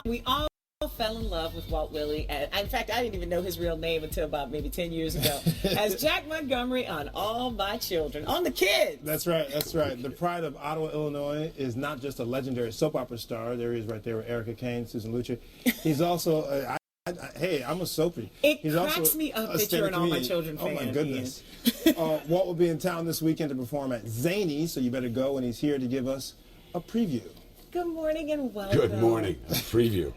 We all fell in love with Walt Willey. And in fact, I didn't even know his real name until about maybe 10 years ago. As Jack Montgomery on All My Children, on the kids. That's right, that's right. The pride of Ottawa, Illinois is not just a legendary soap opera star. There he is right there with Erica Kane, Susan Lucia. He's also, hey, I'm a soapy. He's cracks me up that you're an All My Children fan. Oh my goodness. Walt will be in town this weekend to perform at Zanies, so you better go, and he's here to give us a preview. Good morning and welcome. Good morning. A preview.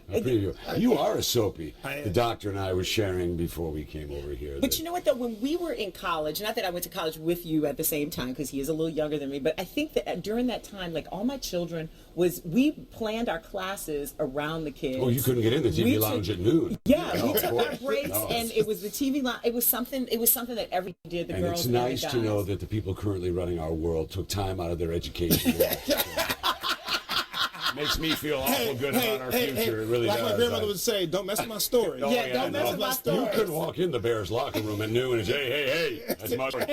You are a soapy. The doctor and I were sharing before we came over here. But you know what, though? When we were in college, not that I went to college with you at the same time, because he is a little younger than me, but I think that during that time, like, All My Children we planned our classes around the kids. Oh, you couldn't get in the TV lounge at noon. Yeah, we took our breaks, and it was the TV lounge. It was something that every did. The and girls it's nice to know that the people currently running our world took time out of their education. Makes me feel awful good about our future. It really like does. Like my grandmother would say, don't mess with my story. Oh, yeah, don't mess with my story. You couldn't walk in the Bears locker room at noon and say, hey, that's my story.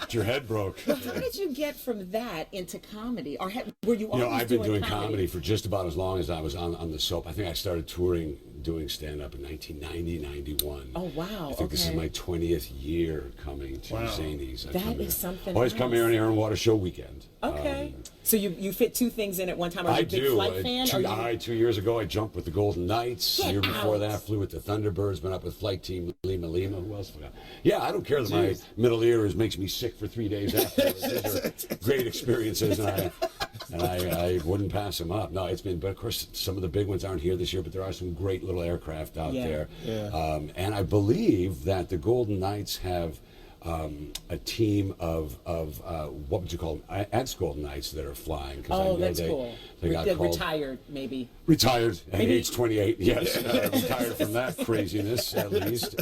Your head broke. But how did you get from that into comedy? Or were you always I've been doing comedy? Comedy for just about as long as I was on the soap. I think I started touring doing stand-up in 1990, 91. Oh, wow. I think this is my 20th year coming to Zanies. That is something Always else. come here on Aaron Water Show weekend. Okay. So you fit two things in at one time. Are you a big flight fan? 2 years ago, I jumped with the Golden Knights. The year before that, flew with the Thunderbirds, went up with Flight Team Lima. Who else forgot? Yeah, I don't care that my middle ear makes me sick for 3 days afterwards. Those are great experiences, and I wouldn't pass them up. No, it's been, but of course, some of the big ones aren't here this year, but there are some great little aircraft out there. Yeah. And I believe that the Golden Knights have a team of what would you call them? Ex-Golden Knights that are flying. Oh, that's cool. They got retired, maybe. Retired at age 28. Yes, retired from that craziness at least.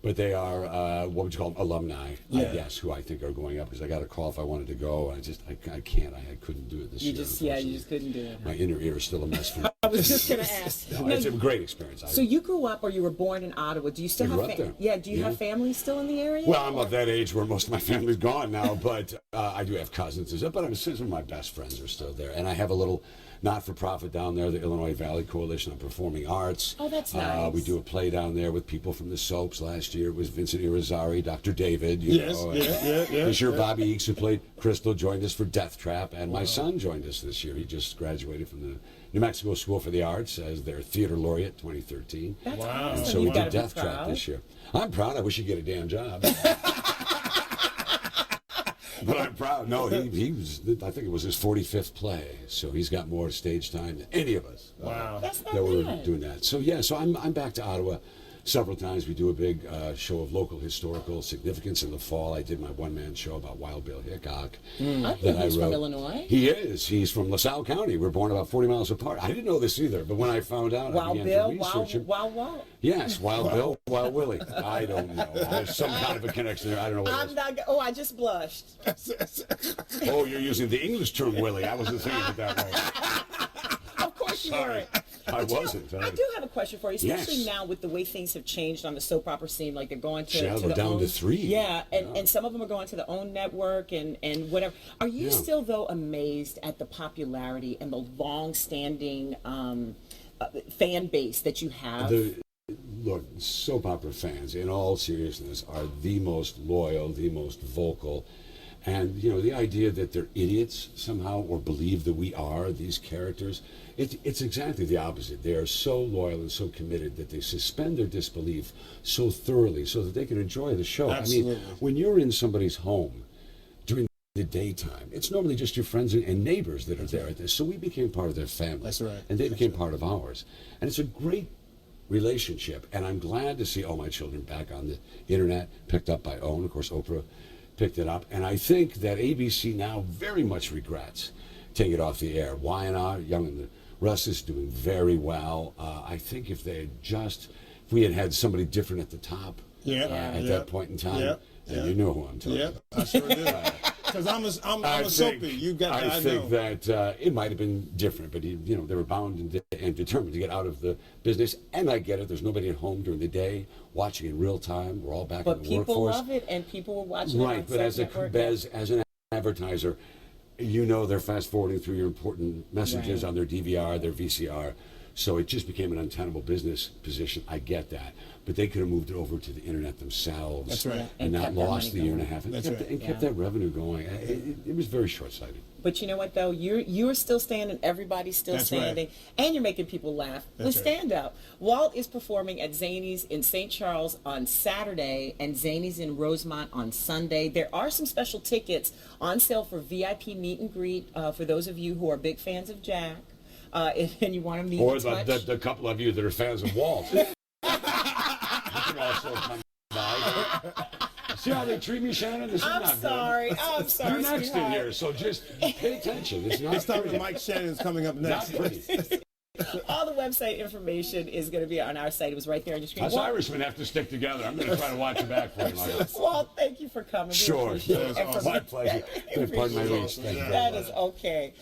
But they are, what would you call them, alumni, I guess, who I think are going up, because I got a call if I wanted to go, and I can't, I couldn't do it this year. You just couldn't do it. My inner ear is still a mess for me. I was just going to ask. No, it's a great experience. So you grew up, or you were born in Ottawa. Do you still have there. Yeah, do you have family still in the area? Well, I'm of that age where most of my family's gone now, but I do have cousins and stuff, but some of my best friends are still there, and I have a little not-for-profit down there, the Illinois Valley Coalition on Performing Arts. Oh, that's nice. We do a play down there with people from the soaps. Last year it was Vincent Irizarry, Dr. David. This year Bobby Eakes, who played Crystal, joined us for Death Trap, and my son joined us this year. He just graduated from the New Mexico School for the Arts as their theater laureate 2013. That's awesome. And so we did Death Trap this year. I'm proud. I wish he'd get a damn job. But I'm proud. No, he was, I think it was his 45th play, so he's got more stage time than any of us. Wow. That's not that were bad. doing that. So yeah, so I'm back to Ottawa several times. We do a big show of local historical significance in the fall. I did my one-man show about Wild Bill Hickok. I think he's from Illinois. He is. He's from LaSalle County. We're born about 40 miles apart. I didn't know this either, but when I found out, I began to research him. Wild Walt. Yes, Wild Bill, Wild Willie. I don't know. There's some kind of a connection there. I don't know what it is. I just blushed. Oh, you're using the English term Willie. I wasn't thinking it that way. Of course you weren't. I wasn't. I do have a question for you, especially now with the way things have changed on the soap opera scene. Like they're going to we're down to 3. Yeah, and some of them are going to the OWN network and whatever. Are you still, though, amazed at the popularity and the long-standing fan base that you have? Look, soap opera fans, in all seriousness, are the most loyal, the most vocal. And, the idea that they're idiots somehow or believe that we are these characters, it's exactly the opposite. They are so loyal and so committed that they suspend their disbelief so thoroughly so that they can enjoy the show. Absolutely. I mean, when you're in somebody's home during the daytime, it's normally just your friends and neighbors that are there at this. So we became part of their family. That's right. And they became part of ours. And it's a great relationship. And I'm glad to see All My Children back on the internet, picked up by OWN. Of course, Oprah picked it up, and I think that ABC now very much regrets taking it off the air. Y&R, Young and the Restless, doing very well. I think if we had somebody different at the top at that point in time, and you know who I'm talking about. I sure do. Because I'm a soapy. You got that. I think that it might have been different, but they were bound and determined to get out of the business. And I get it. There's nobody at home during the day watching in real time. We're all back in the workforce. But people love it, and people were watching. Right, but as an advertiser, they're fast forwarding through your important messages on their DVR, their VCR. So it just became an untenable business position. I get that. But they could have moved it over to the internet themselves. That's right. And And not kept that lost the money year and a going. half. And That's kept, right. and kept Yeah. that revenue going. It was very short-sighted. But you know what though, you're still standing, everybody's still That's right. standing, and you're making people laugh with That's right. stand up. Walt is performing at Zanies in St. Charles on Saturday and Zanies in Rosemont on Sunday. There are some special tickets on sale for VIP meet and greet for those of you who are big fans of Jack. And you want to meet Or and touch. the couple of you that are fans of Walt. You can also come by. See how they treat me, Shannon? This is I'm not sorry. I'm good. sorry. You're next in sweetheart. here, so just pay attention. It's not Let's start with pretty. Mike Shannon's coming up next. Not pretty. All the website information is going to be on our site. It was right there on your screen. Us Walt, Irishmen have to stick together. I'm going to try to watch your back for you, Michael. Walt, thank you for coming. We Sure. appreciate it. That was And for awesome. My pleasure. Pardon my reach. Thank you very That much. is okay.